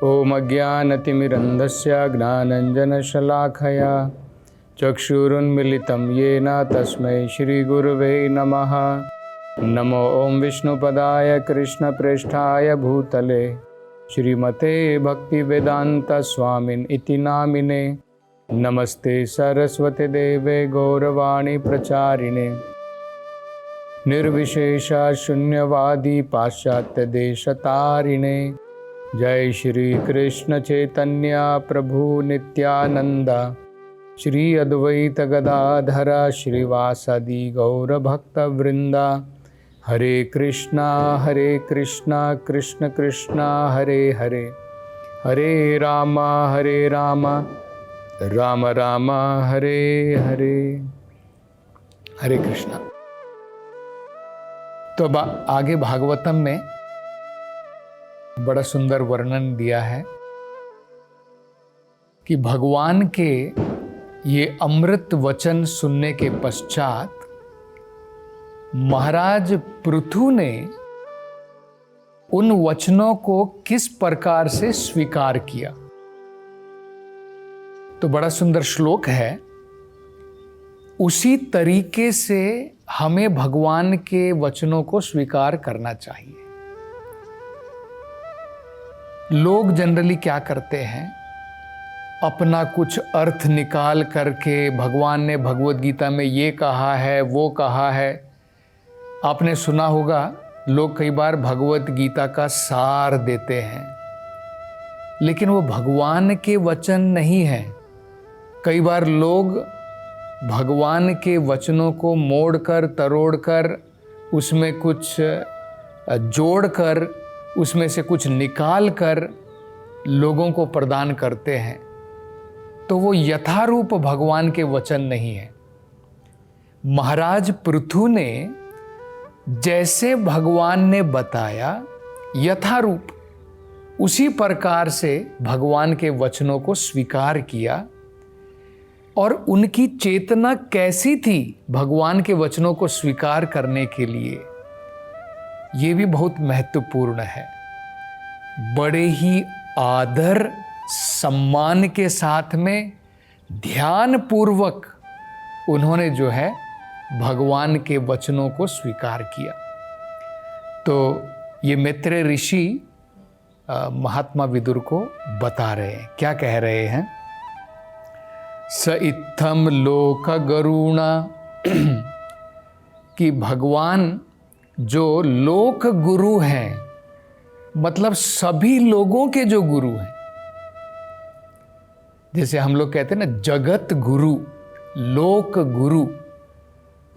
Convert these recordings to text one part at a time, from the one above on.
ॐ अज्ञानतिमिरन्धस्य ज्ञानञ्जनशलाखया चक्षुरुन्मिलितं येन तस्मै श्रीगुरुवे नमः। नमो ॐ विष्णुपदाय कृष्णप्रेष्ठाय भूतले श्रीमते भक्तिवेदान्तस्वामिन् इति नामिने। नमस्ते सरस्वती देवे गौरवाणी प्रचारिणे निर्विशेष शून्यवादी पाश्चात्य देशतारिणे। जय श्री कृष्ण चैतन्य प्रभु नित्यानंद श्री अद्वैत गदाधर श्रीवासदि गौर भक्त वृंदा। हरे कृष्णा कृष्ण कृष्ण हरे हरे, हरे राम राम राम हरे हरे। हरे कृष्णा। तो आगे भागवतम में बड़ा सुंदर वर्णन दिया है कि भगवान के ये अमृत वचन सुनने के पश्चात महाराज पृथु ने उन वचनों को किस प्रकार से स्वीकार किया। तो बड़ा सुंदर श्लोक है। उसी तरीके से हमें भगवान के वचनों को स्वीकार करना चाहिए। लोग जनरली क्या करते हैं, अपना कुछ अर्थ निकाल करके भगवान ने भगवत गीता में ये कहा है वो कहा है। आपने सुना होगा लोग कई बार भगवत गीता का सार देते हैं, लेकिन वो भगवान के वचन नहीं है। कई बार लोग भगवान के वचनों को मोड़कर तरोड़कर उसमें कुछ जोड़कर उसमें से कुछ निकाल कर लोगों को प्रदान करते हैं, तो वो यथारूप भगवान के वचन नहीं है। महाराज पृथु ने जैसे भगवान ने बताया यथारूप उसी प्रकार से भगवान के वचनों को स्वीकार किया। और उनकी चेतना कैसी थी भगवान के वचनों को स्वीकार करने के लिए, ये भी बहुत महत्वपूर्ण है। बड़े ही आदर सम्मान के साथ में ध्यान पूर्वक उन्होंने जो है भगवान के वचनों को स्वीकार किया। तो ये मैत्रेय ऋषि महात्मा विदुर को बता रहे हैं, क्या कह रहे हैं। स इत्थम लोक गरुणा कि भगवान जो लोक गुरु हैं, मतलब सभी लोगों के जो गुरु हैं। जैसे हम लोग कहते हैं ना जगत गुरु, लोक गुरु,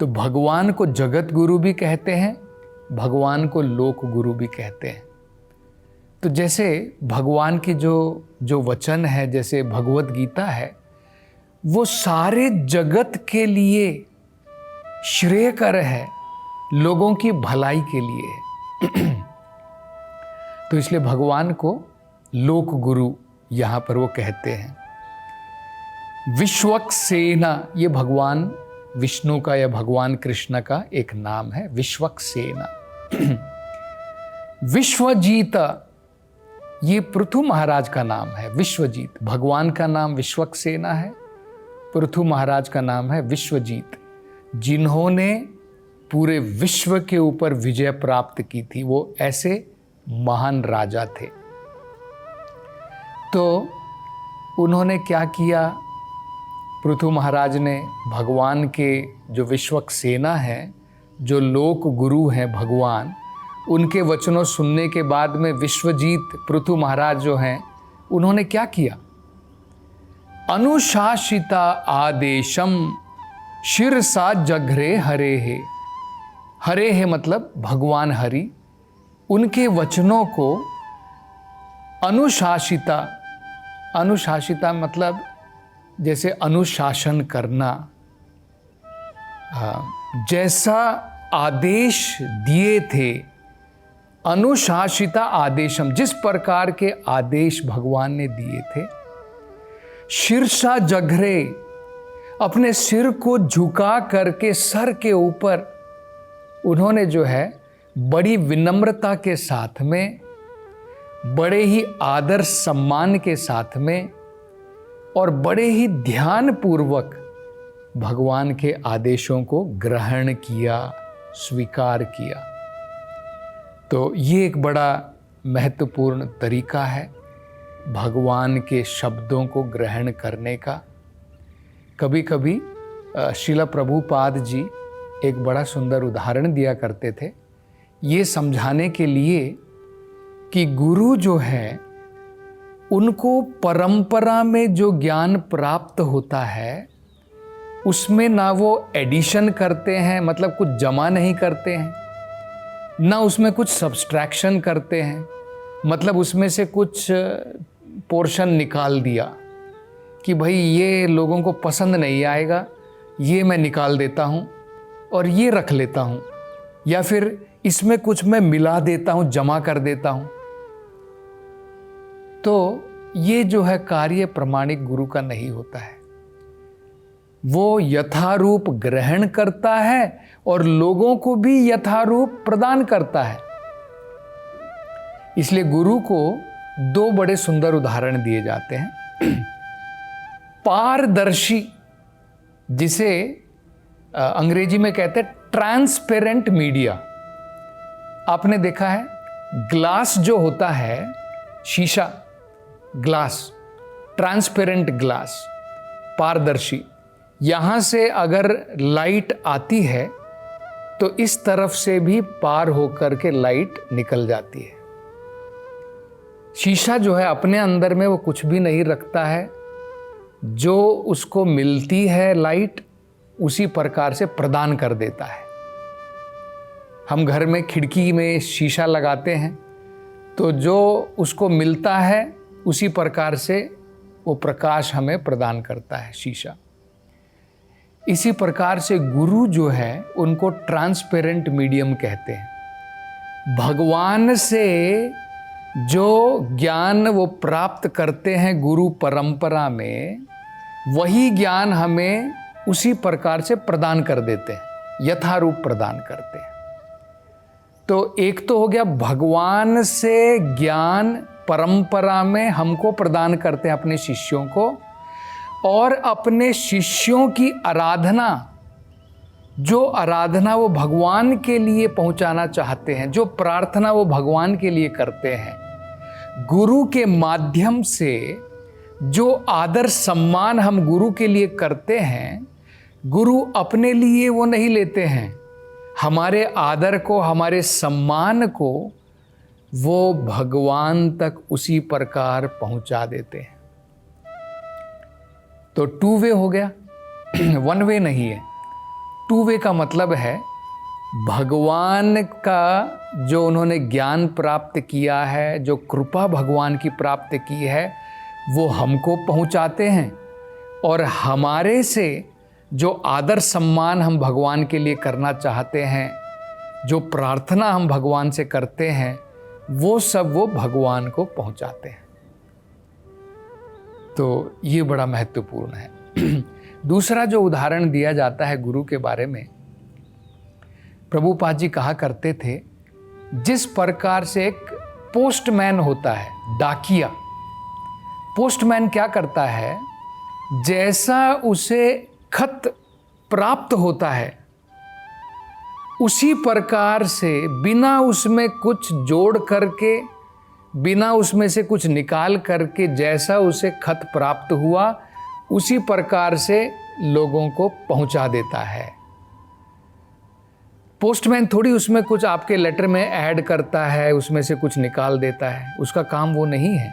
तो भगवान को जगत गुरु भी कहते हैं, भगवान को लोक गुरु भी कहते हैं। तो जैसे भगवान की जो वचन है, जैसे भगवत गीता है, वो सारे जगत के लिए श्रेयकर है, लोगों की भलाई के लिए है। तो इसलिए भगवान को लोक गुरु यहां पर वो कहते हैं। विश्वक्सेना, ये भगवान विष्णु का या भगवान कृष्ण का एक नाम है, विश्वक्सेना। विश्वजीत, ये पृथु महाराज का नाम है। विश्वजीत, भगवान का नाम विश्वक्सेना है, पृथु महाराज का नाम है विश्वजीत, जिन्होंने पूरे विश्व के ऊपर विजय प्राप्त की थी। वो ऐसे महान राजा थे। तो उन्होंने क्या किया, पृथु महाराज ने भगवान के जो विश्वक्सेना है, जो लोक गुरु हैं भगवान, उनके वचनों सुनने के बाद में विश्वजीत पृथु महाराज जो हैं, उन्होंने क्या किया, अनुशासिता आदेशम शिरसा जघरे हरे है। हरे है मतलब भगवान हरि, उनके वचनों को अनुशासिता, अनुशासिता मतलब जैसे अनुशासन करना, जैसा आदेश दिए थे, अनुशासिता आदेशम, जिस प्रकार के आदेश भगवान ने दिए थे। शीर्षा जघरे, अपने सिर को झुका करके सर के ऊपर उन्होंने जो है बड़ी विनम्रता के साथ में बड़े ही आदर सम्मान के साथ में और बड़े ही ध्यान पूर्वक भगवान के आदेशों को ग्रहण किया, स्वीकार किया। तो ये एक बड़ा महत्वपूर्ण तरीका है भगवान के शब्दों को ग्रहण करने का। कभी कभी श्रील प्रभुपाद जी एक बड़ा सुंदर उदाहरण दिया करते थे, ये समझाने के लिए कि गुरु जो है उनको परंपरा में जो ज्ञान प्राप्त होता है उसमें ना वो एडिशन करते हैं, मतलब कुछ जमा नहीं करते हैं, ना उसमें कुछ सब्सट्रैक्शन करते हैं, मतलब उसमें से कुछ पोर्शन निकाल दिया कि भाई ये लोगों को पसंद नहीं आएगा, ये मैं निकाल देता हूँ और ये रख लेता हूँ, या फिर इसमें कुछ मैं मिला देता हूँ, जमा कर देता हूँ। तो ये जो है कार्य प्रामाणिक गुरु का नहीं होता है। वो यथारूप ग्रहण करता है और लोगों को भी यथारूप प्रदान करता है। इसलिए गुरु को दो बड़े सुंदर उदाहरण दिए जाते हैं। पारदर्शी, जिसे अंग्रेजी में कहते हैं ट्रांसपेरेंट मीडिया। आपने देखा है ग्लास जो होता है, शीशा, ग्लास, ट्रांसपेरेंट ग्लास, पारदर्शी, यहां से अगर लाइट आती है तो इस तरफ से भी पार होकर के लाइट निकल जाती है। शीशा जो है अपने अंदर में वो कुछ भी नहीं रखता है, जो उसको मिलती है लाइट उसी प्रकार से प्रदान कर देता है। हम घर में खिड़की में शीशा लगाते हैं तो जो उसको मिलता है उसी प्रकार से वो प्रकाश हमें प्रदान करता है शीशा। इसी प्रकार से गुरु जो है उनको ट्रांसपेरेंट मीडियम कहते हैं। भगवान से जो ज्ञान वो प्राप्त करते हैं गुरु परंपरा में, वही ज्ञान हमें उसी प्रकार से प्रदान कर देते हैं, यथारूप प्रदान करते हैं। तो एक तो हो गया भगवान से ज्ञान परंपरा में हमको प्रदान करते हैं अपने शिष्यों को, और अपने शिष्यों की आराधना, जो आराधना वो भगवान के लिए पहुंचाना चाहते हैं, जो प्रार्थना वो भगवान के लिए करते हैं, गुरु के माध्यम से जो आदर सम्मान हम गुरु के लिए करते हैं, गुरु अपने लिए वो नहीं लेते हैं। हमारे आदर को, हमारे सम्मान को वो भगवान तक उसी प्रकार पहुंचा देते हैं। तो टू वे हो गया, वन वे नहीं है। टू वे का मतलब है भगवान का जो उन्होंने ज्ञान प्राप्त किया है, जो कृपा भगवान की प्राप्त की है, वो हमको पहुंचाते हैं, और हमारे से जो आदर सम्मान हम भगवान के लिए करना चाहते हैं, जो प्रार्थना हम भगवान से करते हैं, वो सब वो भगवान को पहुंचाते हैं। तो ये बड़ा महत्वपूर्ण है। दूसरा जो उदाहरण दिया जाता है गुरु के बारे में, प्रभुपाद जी कहा करते थे, जिस प्रकार से एक पोस्टमैन होता है, डाकिया, पोस्टमैन क्या करता है, जैसा उसे खत प्राप्त होता है उसी प्रकार से, बिना उसमें कुछ जोड़ करके, बिना उसमें से कुछ निकाल करके, जैसा उसे खत प्राप्त हुआ उसी प्रकार से लोगों को पहुंचा देता है। पोस्टमैन थोड़ी उसमें कुछ आपके लेटर में ऐड करता है, उसमें से कुछ निकाल देता है, उसका काम वो नहीं है।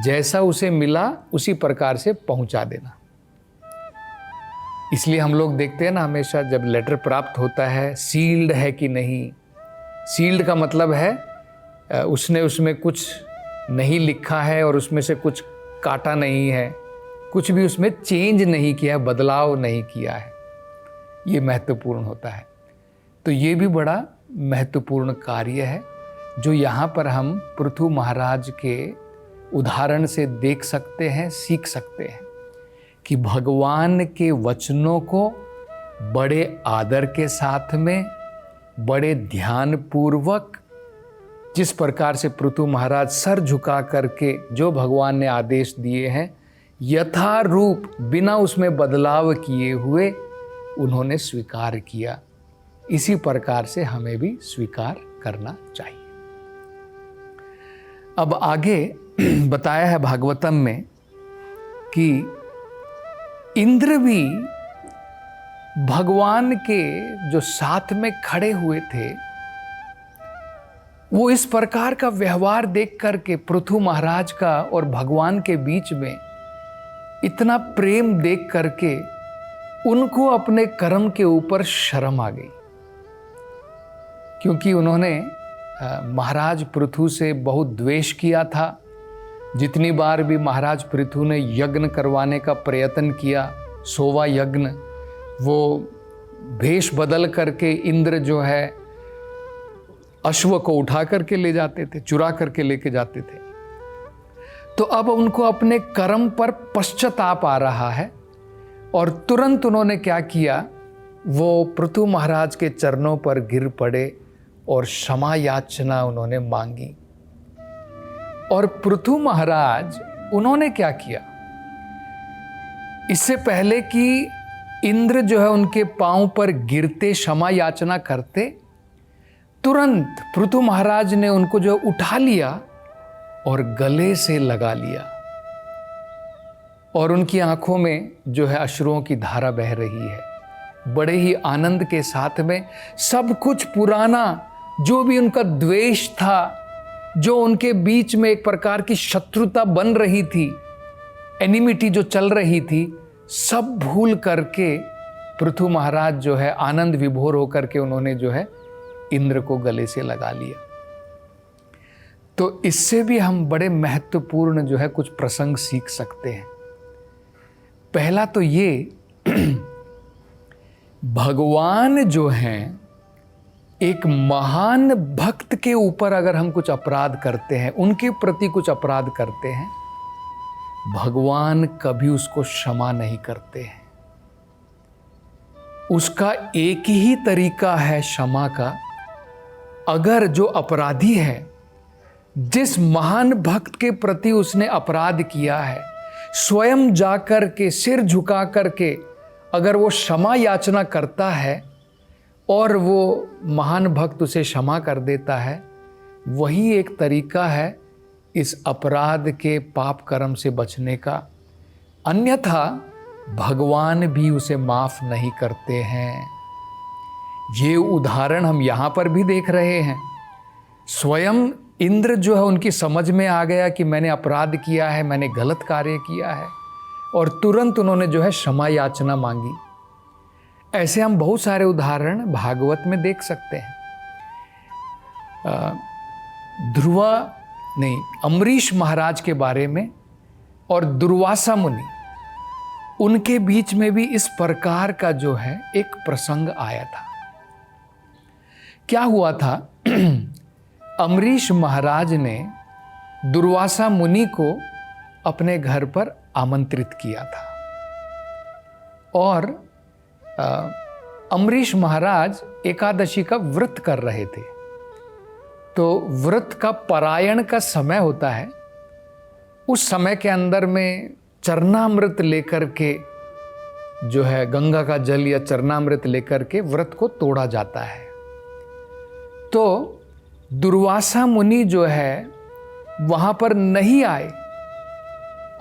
जैसा उसे मिला उसी प्रकार से पहुंचा देना। इसलिए हम लोग देखते हैं ना, हमेशा जब लेटर प्राप्त होता है, सील्ड है कि नहीं। सील्ड का मतलब है उसने उसमें कुछ नहीं लिखा है और उसमें से कुछ काटा नहीं है, कुछ भी उसमें चेंज नहीं किया, बदलाव नहीं किया है। ये महत्वपूर्ण होता है। तो ये भी बड़ा महत्वपूर्ण कार्य है जो यहाँ पर हम पृथु महाराज के उदाहरण से देख सकते हैं, सीख सकते हैं कि भगवान के वचनों को बड़े आदर के साथ में, बड़े ध्यान पूर्वक जिस प्रकार से पृथु महाराज सर झुका करके जो भगवान ने आदेश दिए हैं यथारूप बिना उसमें बदलाव किए हुए उन्होंने स्वीकार किया, इसी प्रकार से हमें भी स्वीकार करना चाहिए। अब आगे बताया है भागवतम में कि इंद्र भी भगवान के जो साथ में खड़े हुए थे वो इस प्रकार का व्यवहार देख करके पृथु महाराज का और भगवान के बीच में इतना प्रेम देख करके उनको अपने कर्म के ऊपर शर्म आ गई, क्योंकि उन्होंने महाराज पृथु से बहुत द्वेष किया था। जितनी बार भी महाराज पृथु ने यज्ञ करवाने का प्रयत्न किया, 100वां यज्ञ, वो भेष बदल करके इंद्र जो है अश्व को उठा करके ले जाते थे, चुरा करके लेके जाते थे। तो अब उनको अपने कर्म पर पश्चाताप आ रहा है और तुरंत उन्होंने क्या किया, वो पृथु महाराज के चरणों पर गिर पड़े और क्षमा याचना उन्होंने मांगी। और पृथु महाराज उन्होंने क्या किया, इससे पहले कि इंद्र जो है उनके पांव पर गिरते क्षमा याचना करते, तुरंत पृथु महाराज ने उनको जो उठा लिया और गले से लगा लिया और उनकी आंखों में जो है अश्रुओं की धारा बह रही है। बड़े ही आनंद के साथ में सब कुछ पुराना जो भी उनका द्वेष था, जो उनके बीच में एक प्रकार की शत्रुता बन रही थी, एनिमिटी जो चल रही थी, सब भूल करके पृथु महाराज जो है आनंद विभोर होकर के उन्होंने जो है इंद्र को गले से लगा लिया। तो इससे भी हम बड़े महत्वपूर्ण जो है कुछ प्रसंग सीख सकते हैं। पहला तो ये, भगवान जो हैं एक महान भक्त के ऊपर अगर हम कुछ अपराध करते हैं, उनके प्रति कुछ अपराध करते हैं, भगवान कभी उसको क्षमा नहीं करते हैं। उसका एक ही तरीका है क्षमा का। अगर जो अपराधी है, जिस महान भक्त के प्रति उसने अपराध किया है, स्वयं जाकर के सिर झुका करके अगर वो क्षमा याचना करता है और वो महान भक्त उसे क्षमा कर देता है, वही एक तरीका है इस अपराध के पाप कर्म से बचने का। अन्यथा भगवान भी उसे माफ नहीं करते हैं। ये उदाहरण हम यहाँ पर भी देख रहे हैं। स्वयं इंद्र जो है उनकी समझ में आ गया कि मैंने अपराध किया है, मैंने गलत कार्य किया है, और तुरंत उन्होंने जो है क्षमा याचना मांगी। ऐसे हम बहुत सारे उदाहरण भागवत में देख सकते हैं। अम्बरीश महाराज के बारे में और दुर्वासा मुनि, उनके बीच में भी इस प्रकार का जो है एक प्रसंग आया था। क्या हुआ था, अम्बरीश महाराज ने दुर्वासा मुनि को अपने घर पर आमंत्रित किया था और अम्बरीश महाराज एकादशी का व्रत कर रहे थे। तो व्रत का पारायण का समय होता है, उस समय के अंदर में चरणामृत लेकर के जो है गंगा का जल या चरणामृत लेकर के व्रत को तोड़ा जाता है। तो दुर्वासा मुनि जो है वहाँ पर नहीं आए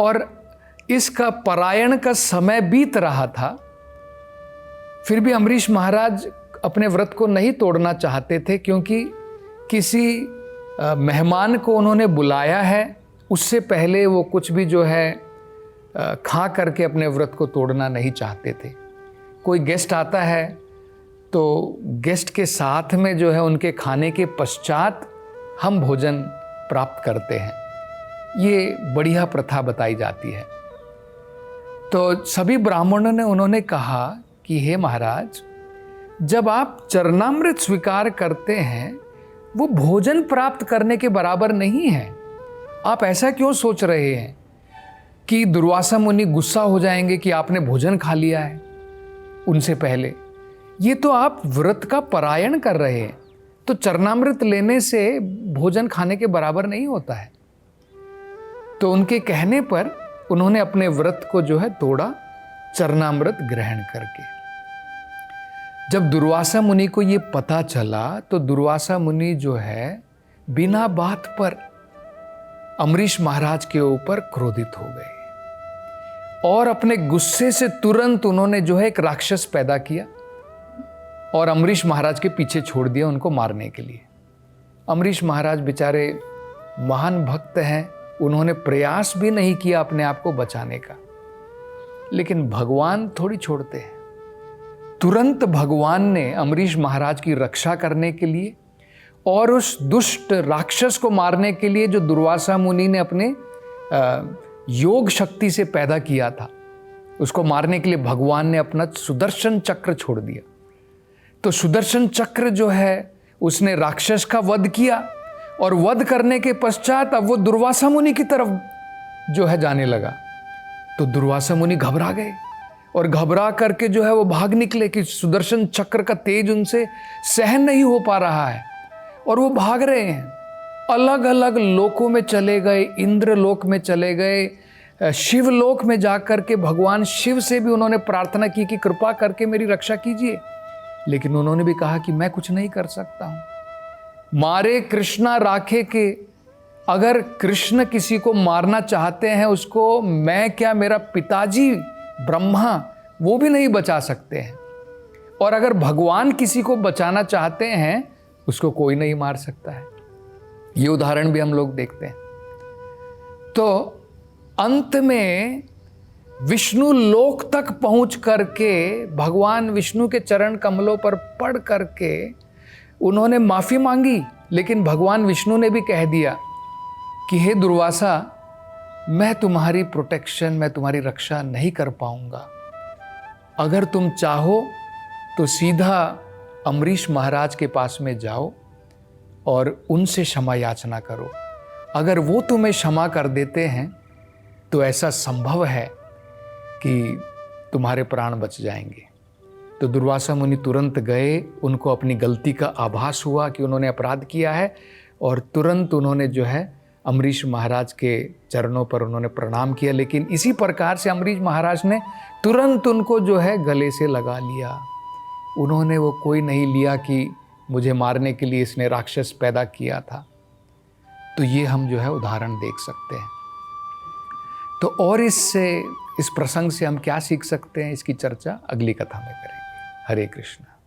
और इसका पारायण का समय बीत रहा था। फिर भी अम्बरीश महाराज अपने व्रत को नहीं तोड़ना चाहते थे, क्योंकि किसी मेहमान को उन्होंने बुलाया है, उससे पहले वो कुछ भी जो है खा करके अपने व्रत को तोड़ना नहीं चाहते थे। कोई गेस्ट आता है तो गेस्ट के साथ में जो है उनके खाने के पश्चात हम भोजन प्राप्त करते हैं। ये बढ़िया प्रथा बताई जाती है। तो सभी ब्राह्मणों ने उन्होंने कहा कि हे महाराज, जब आप चरणामृत स्वीकार करते हैं वो भोजन प्राप्त करने के बराबर नहीं है। आप ऐसा क्यों सोच रहे हैं कि दुर्वासा मुनि गुस्सा हो जाएंगे कि आपने भोजन खा लिया है उनसे पहले? ये तो आप व्रत का पारायण कर रहे हैं, तो चरणामृत लेने से भोजन खाने के बराबर नहीं होता है। तो उनके कहने पर उन्होंने अपने व्रत को जो है तोड़ा, चरणामृत ग्रहण करके। जब दुर्वासा मुनि को ये पता चला तो दुर्वासा मुनि जो है बिना बात पर अम्बरीश महाराज के ऊपर क्रोधित हो गए और अपने गुस्से से तुरंत उन्होंने जो है एक राक्षस पैदा किया और अम्बरीश महाराज के पीछे छोड़ दिया उनको मारने के लिए। अम्बरीश महाराज बेचारे महान भक्त हैं, उन्होंने प्रयास भी नहीं किया अपने आप को बचाने का। लेकिन भगवान थोड़ी छोड़ते हैं। तुरंत भगवान ने अम्बरीश महाराज की रक्षा करने के लिए और उस दुष्ट राक्षस को मारने के लिए जो दुर्वासा मुनि ने अपने योग शक्ति से पैदा किया था, उसको मारने के लिए भगवान ने अपना सुदर्शन चक्र छोड़ दिया। तो सुदर्शन चक्र जो है उसने राक्षस का वध किया और वध करने के पश्चात अब वो दुर्वासा मुनि की तरफ जो है जाने लगा। तो दुर्वासा मुनि घबरा गए और घबरा करके जो है वो भाग निकले कि सुदर्शन चक्र का तेज उनसे सहन नहीं हो पा रहा है और वो भाग रहे हैं। अलग अलग लोकों में चले गए, इंद्र लोक में चले गए, शिवलोक में जाकर के भगवान शिव से भी उन्होंने प्रार्थना की कि कृपा करके मेरी रक्षा कीजिए। लेकिन उन्होंने भी कहा कि मैं कुछ नहीं कर सकता हूं। मारे कृष्णा राखे के, अगर कृष्ण किसी को मारना चाहते हैं उसको मैं क्या, मेरा पिताजी ब्रह्मा वो भी नहीं बचा सकते हैं। और अगर भगवान किसी को बचाना चाहते हैं उसको कोई नहीं मार सकता है। ये उदाहरण भी हम लोग देखते हैं। तो अंत में विष्णु लोक तक पहुंच करके भगवान विष्णु के चरण कमलों पर पड़ करके उन्होंने माफी मांगी। लेकिन भगवान विष्णु ने भी कह दिया कि हे दुर्वासा, मैं तुम्हारी प्रोटेक्शन, मैं तुम्हारी रक्षा नहीं कर पाऊंगा। अगर तुम चाहो तो सीधा अम्बरीश महाराज के पास में जाओ और उनसे क्षमा याचना करो। अगर वो तुम्हें क्षमा कर देते हैं तो ऐसा संभव है कि तुम्हारे प्राण बच जाएंगे। तो दुर्वासा मुनि तुरंत गए, उनको अपनी गलती का आभास हुआ कि उन्होंने अपराध किया है और तुरंत उन्होंने जो है अम्बरीश महाराज के चरणों पर उन्होंने प्रणाम किया। लेकिन इसी प्रकार से अम्बरीश महाराज ने तुरंत उनको जो है गले से लगा लिया। उन्होंने वो कोई नहीं लिया कि मुझे मारने के लिए इसने राक्षस पैदा किया था। तो ये हम जो है उदाहरण देख सकते हैं। तो और इस प्रसंग से हम क्या सीख सकते हैं, इसकी चर्चा अगली कथा में करेंगे। हरे कृष्ण।